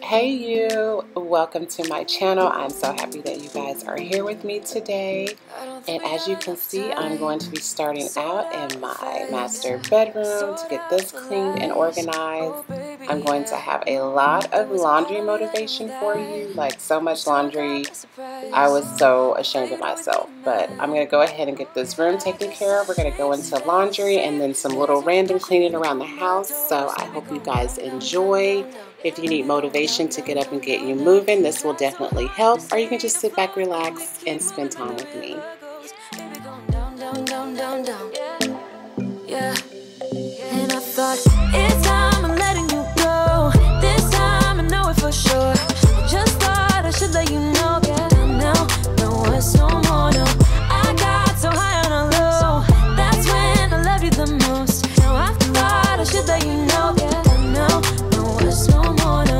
Hey you, welcome to my channel. I'm so happy that you guys are here with me today. And as you can see, I'm going to be starting out in my master bedroom to get this cleaned and organized. I'm going to have a lot of laundry motivation for you, like so much laundry. I was so ashamed of myself, but I'm going to go ahead and get this room taken care of. We're going to go into laundry and then some little random cleaning around the house. So I hope you guys enjoy. If you need motivation to get up and get you moving, this will definitely help. Or you can just sit back, relax, and spend time with me. Yeah. And I thought, it's time I'm letting you go. This time I know it for sure. I just thought I should let you know. No, it's no more, no. I got so high on a low. That's when I loved you the most. Now I thought I should let you know. No, it's no more, no.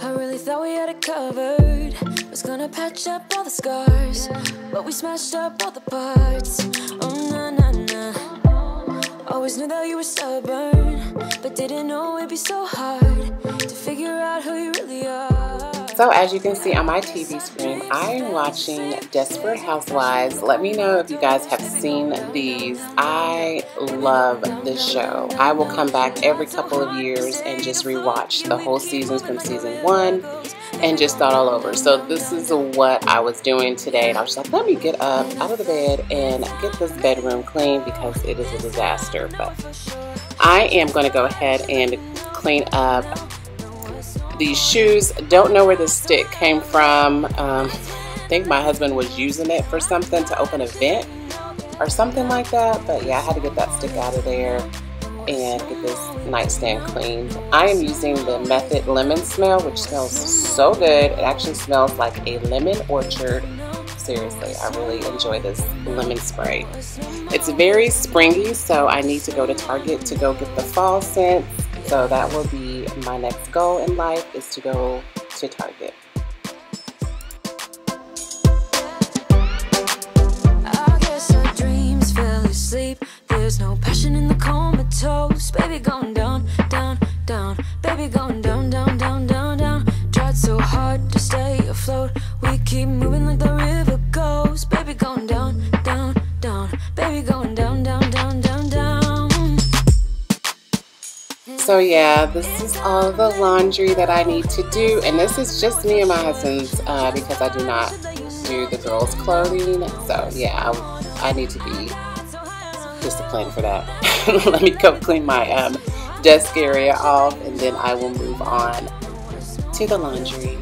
I really thought we had it covered. Was gonna patch up all the scars, but we smashed up all the parts. Oh, nah. Always knew that you were stubborn, but didn't know it'd be so hard to figure out who you really are. So as you can see on my TV screen, I am watching Desperate Housewives. Let me know if you guys have seen these. I love this show. I will come back every couple of years and just rewatch the whole seasons from season 1 and just start all over. So this is what I was doing today. And I was just like, let me get up out of the bed and get this bedroom clean because it is a disaster. But I am going to go ahead and clean up these shoes. Don't know where this stick came from. I think my husband was using it for something to open a vent or something like that. But yeah, I had to get that stick out of there and get this nightstand cleaned. I am using the Method Lemon Smell, which smells so good. It actually smells like a lemon orchard. Seriously, I really enjoy this lemon spray. It's very springy, so I need to go to Target to go get the fall scents. So that will be my next goal in life, is to go to Target. I guess our dreams fell asleep. There's no passion in the comatose. Baby going down, down, down. Baby going down, down, down, down, down. Tried so hard to stay afloat. We keep moving like the river goes. Baby going down, down, down. Baby going down, down, down, down, down. So yeah, this is all the laundry that I need to do, and this is just me and my husband's because I do not do the girls' clothing. So yeah, I need to be disciplined for that. Let me go clean my desk area off, and then I will move on to the laundry.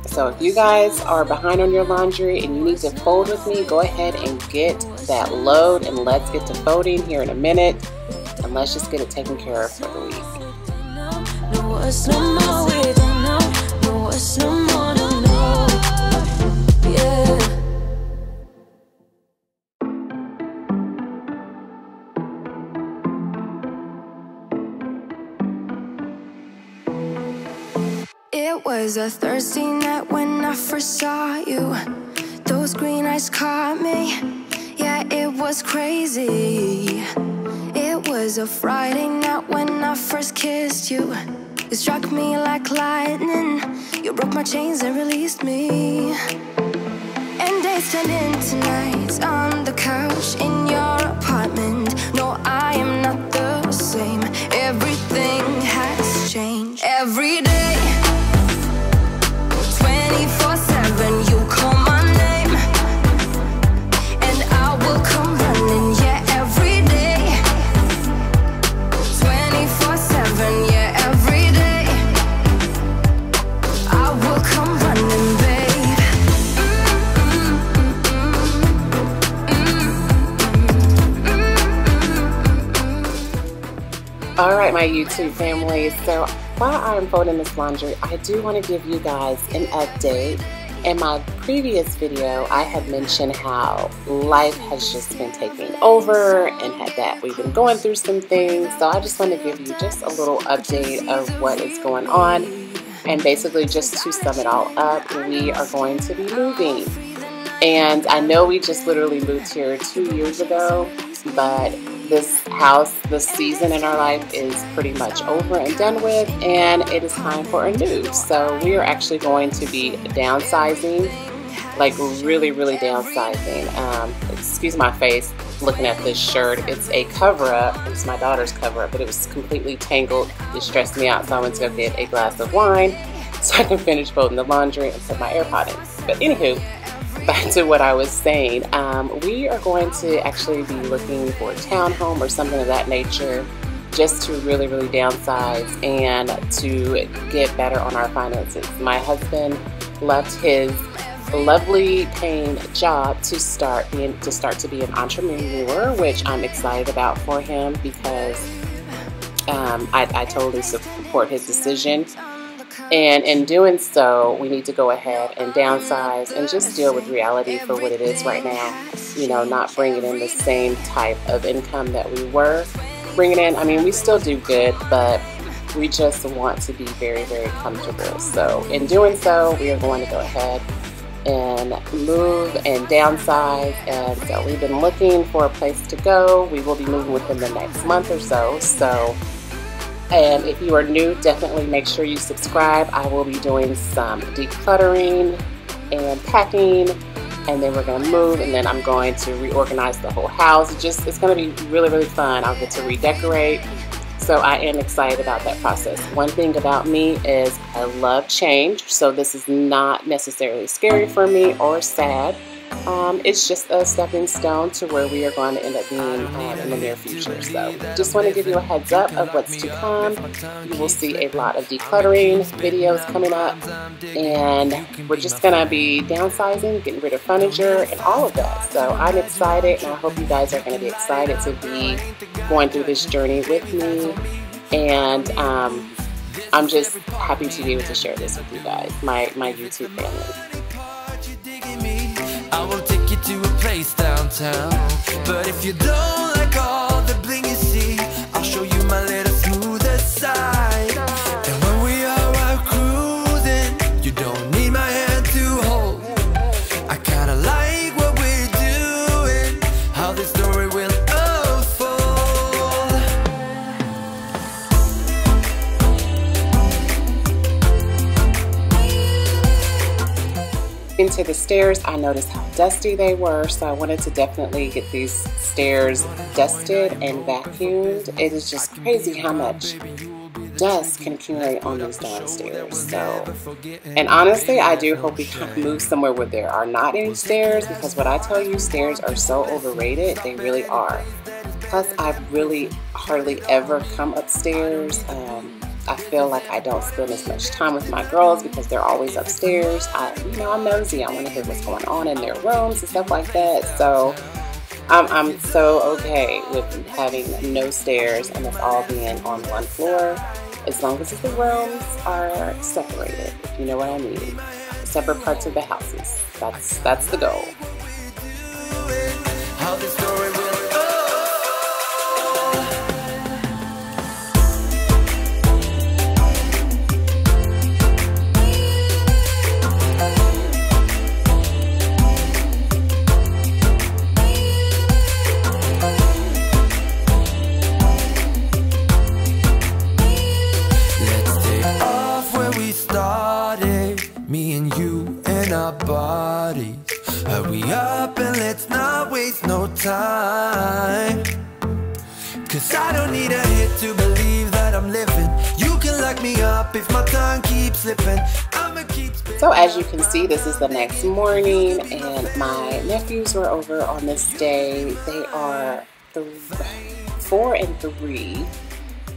So if you guys are behind on your laundry and you need to fold with me, go ahead and get that load, and let's get to folding here in a minute. And let's just get it taken care of for the week. No, it's no more, we don't know. No, it's no more, no. Yeah. It was a Thursday night when I first saw you. Those green eyes caught me. Yeah, it was crazy. It was a Friday night when I first kissed you. It struck me like lightning. You broke my chains and released me. And days turned into nights on the couch in your apartment. No, I am not the same. Everything has changed. Every day, 24/7, you call my name, and I will come running. Yeah, every day, 24/7. Yeah, every day, I will come running, babe. All right, my YouTube family. So while I'm folding this laundry, I do want to give you guys an update. In my previous video, I had mentioned how life has just been taking over and that we've been going through some things. So I just want to give you just a little update of what is going on. And basically, just to sum it all up, we are going to be moving. And I know we just literally moved here 2 years ago, but this house, this season in our life is pretty much over and done with, and it is time for a new. So we are actually going to be downsizing, like really, really downsizing. Excuse my face looking at this shirt. It's a cover-up. It's my daughter's cover-up, but it was completely tangled. It stressed me out, so I went to go get a glass of wine so I can finish folding the laundry and put my AirPod in. But anywho, back to what I was saying. We are going to actually be looking for a townhome or something of that nature, just to really, really downsize and to get better on our finances. My husband left his lovely paying job to start to be an entrepreneur, which I'm excited about for him, because I totally support his decision. And in doing so, we need to go ahead and downsize and just deal with reality for what it is right now. You know, not bringing in the same type of income that we were bringing in. I mean, we still do good, but we just want to be very, very comfortable. So in doing so, we are going to go ahead and move and downsize. And so we've been looking for a place to go. We will be moving within the next month or so. And if you are new, definitely make sure you subscribe. I will be doing some decluttering and packing, and then we're going to move, and then I'm going to reorganize the whole house. It's going to be really, really fun. I'll get to redecorate. So I am excited about that process. One thing about me is I love change, so this is not necessarily scary for me or sad. It's just a stepping stone to where we are going to end up being in the near future. So just want to give you a heads up of what's to come. You will see a lot of decluttering videos coming up, and we're just going to be downsizing, getting rid of furniture and all of that. So I'm excited, and I hope you guys are going to be excited to be going through this journey with me. And I'm just happy to be able to share this with you guys, my YouTube family. I will take you to a place downtown, but if you don't like all the bling you see, I'll show you my little smoother side. And when we are out cruising, you don't need my hand to hold. I kinda like what we're doing, how this story will into the stairs. I noticed how dusty they were, so I wanted to definitely get these stairs dusted and vacuumed. It is just crazy how much dust can accumulate on these downstairs. So, and honestly, I do hope we can move somewhere where there are not any stairs, because what I tell you, stairs are so overrated. They really are. Plus, I really hardly ever come upstairs. I feel like I don't spend as much time with my girls because they're always upstairs. I'm nosy. I want to hear what's going on in their rooms and stuff like that. So I'm so okay with having no stairs and us all being on one floor, as long as the rooms are separated, if you know what I mean. Separate parts of the houses. That's the goal. how this story will bodies. Hurry up and let's not waste no time, 'cause I don't need a hit to believe that I'm living. You can lock me up if my tongue keeps slipping. I'ma keep spinning. So as you can see, this is the next morning, and my nephews were over on this day. They are 4 and 3.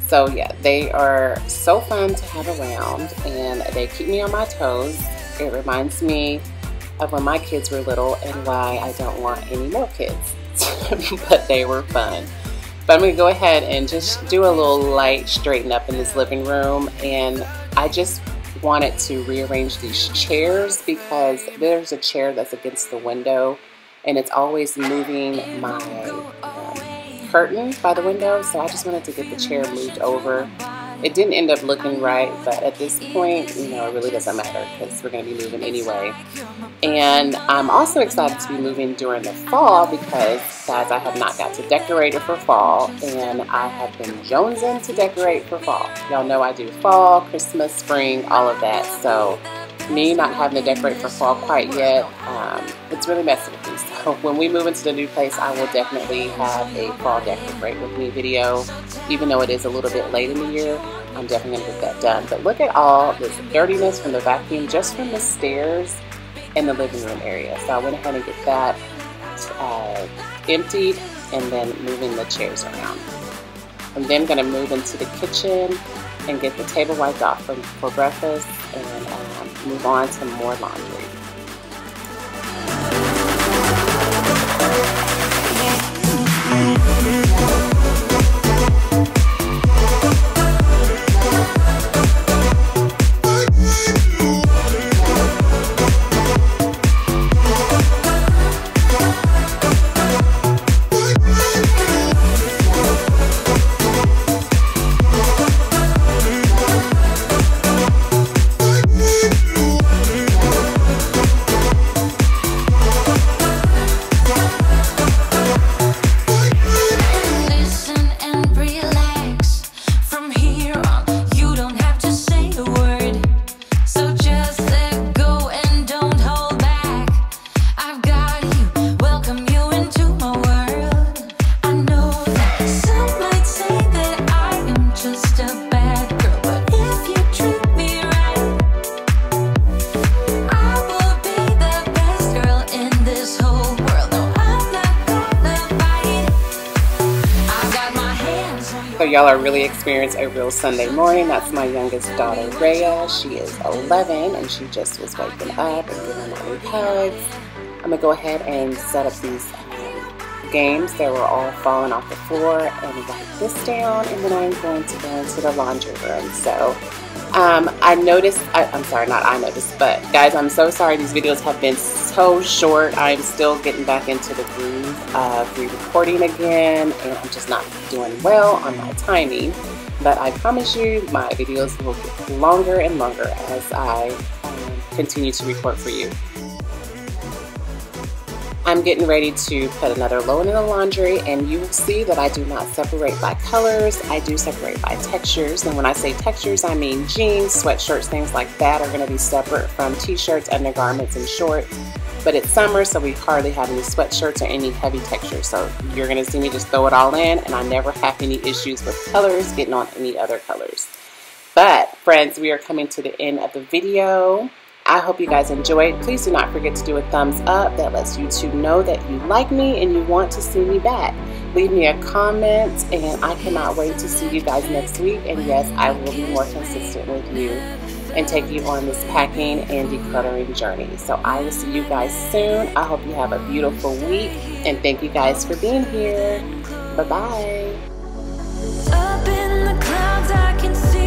So yeah, they are so fun to have around, and they keep me on my toes. It reminds me of when my kids were little and why I don't want any more kids. But they were fun. But I'm going to go ahead and just do a little light straighten up in this living room. And I just wanted to rearrange these chairs because there's a chair that's against the window and it's always moving my curtain by the window. So I just wanted to get the chair moved over It didn't end up looking right, but at this point, you know, it really doesn't matter because we're going to be moving anyway. And I'm also excited to be moving during the fall because, guys, I have not got to decorate it for fall, and I have been jonesing to decorate for fall. Y'all know I do fall, Christmas, spring, all of that. So me not having to decorate for fall quite yet, it's really messing with me. So when we move into the new place, I will definitely have a fall decorate with me video. Even though it is a little bit late in the year, I'm definitely going to get that done. But look at all this dirtiness from the vacuum, just from the stairs and the living room area. So I went ahead and get that emptied and then moving the chairs around. I'm then going to move into the kitchen and get the table wiped off for breakfast and move on to more laundry. So y'all are really experiencing a real Sunday morning. That's my youngest daughter, Rhea. She is 11 and she just was waking up and giving mommy hugs. I'm gonna go ahead and set up these games that were all falling off the floor and wipe this down, and then I'm going to go into the laundry room. So I noticed, I'm sorry, not I noticed, but guys, I'm so sorry these videos have been so short. I'm still getting back into the groove of re-recording again, and I'm just not doing well on my timing. But I promise you my videos will get longer and longer as I continue to record for you. I'm getting ready to put another load in the laundry, and you will see that I do not separate by colors. I do separate by textures, and when I say textures, I mean jeans, sweatshirts, things like that are going to be separate from t-shirts, undergarments, and shorts. But it's summer, so we hardly have any sweatshirts or any heavy textures. So you're going to see me just throw it all in, and I never have any issues with colors getting on any other colors. But friends, we are coming to the end of the video. I hope you guys enjoyed. Please do not forget to do a thumbs up. That lets YouTube know that you like me and you want to see me back. Leave me a comment, and I cannot wait to see you guys next week. And yes, I will be more consistent with you and take you on this packing and decluttering journey. So I will see you guys soon. I hope you have a beautiful week, and thank you guys for being here. Bye-bye. Up in the clouds, I can see